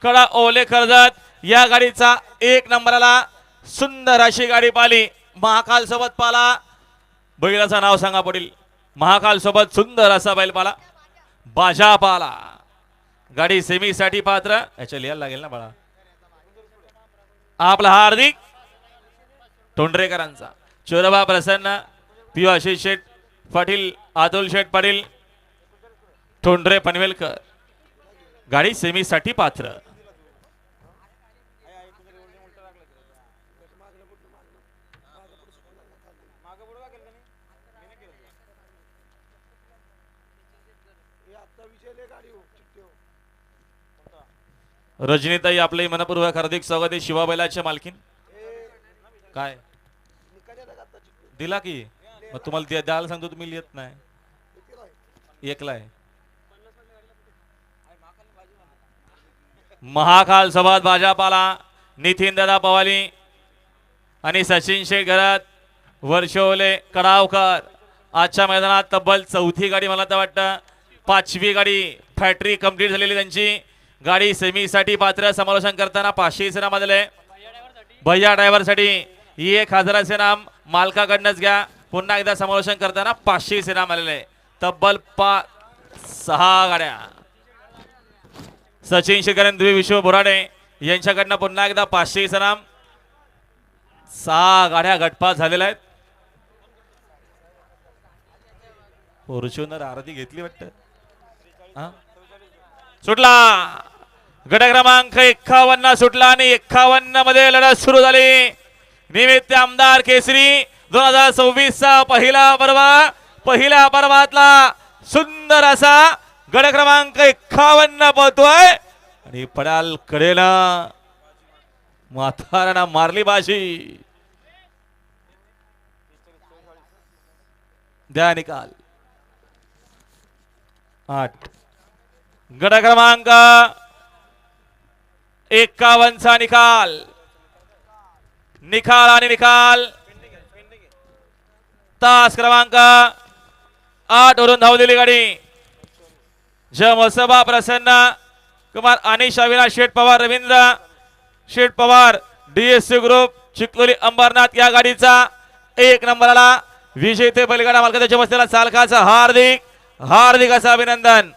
कडा ओले कर्जत या गाडीचा 1 नंबरला सुंदर अशी गाडी पाली महाकाल सोबत पाला। बैलाचं नाव सांगा पुढील महाकाल सोबत सुंदर असा बैल पाला बाजा पाला। गाडी सेमी साठी पात्र याच्या लिहायला लागेल ना बाळा। आपला हार्दिक तोंडरेकरांचा चोरबा प्रसन्न पी आशिष शेठ पाटील अतुल शेठ पाटील तोंडरे पनवेलकर गाडी सेमी साठी पात्र। रजनीताई आपले मनपूर्वक हार्दिक स्वागत आहे। शिवाबैलाच्या मालकीन काय दिला की मग तुम्हाला द्यायला सांगतो तुम्ही लिहित नाही एकला आहे। महाकाल सोबत भाजपाला नितीन दादा पवाली आणि सचिन शेठ घरात वर्षोले कडावकर आजच्या मैदानात तब्बल चौथी गाडी मला तर वाटतं 5वी गाडी फॅक्टरी कंप्लीट झालेली त्यांची गाडी सेमी साठी पात्र। समालोचन करताना 500 इनाम आलेले भैया ड्रायव्हर साठी 1000 इनाम मालकाकडनंच घ्या। पुन्हा एकदा समालोचन करताना 500 इनाम आलेले तब्बल 6 गाड्या सचिन शेखरन विश्व बोराडे यांच्याकडनं पुन्हा एकदा 500 इनाम 6 गाड्या गटपास झालेल्या आहेत। फॉर्च्युनर आरती घेतली वाटतं सुटला गट क्रमांक 51 सुटला आणि 51 मध्ये लढत सुरू झाली। निमित्त आमदार केसरी 2026 चा पहिल्या पर्वातला सुंदर असा गट क्रमांक 51 पळतोय आणि पडाल कडेला म्हातारांना मारली बाजी द्या निकाल 8 गट क्रमांक 51 चा निकाल आणि निकाल तास क्रमांक 8 वरून धावलेली गाडी जमसभा प्रसन्न कुमार अनिश अविनाश शेठ पवार रवींद्र शेठ पवार डीएससी ग्रुप चिखलोली अंबरनाथ या गाडीचा 1 नंबरला विजेते बैलगाडा मालकाच्या बसलेला चालकाचा हार्दिक असं अभिनंदन।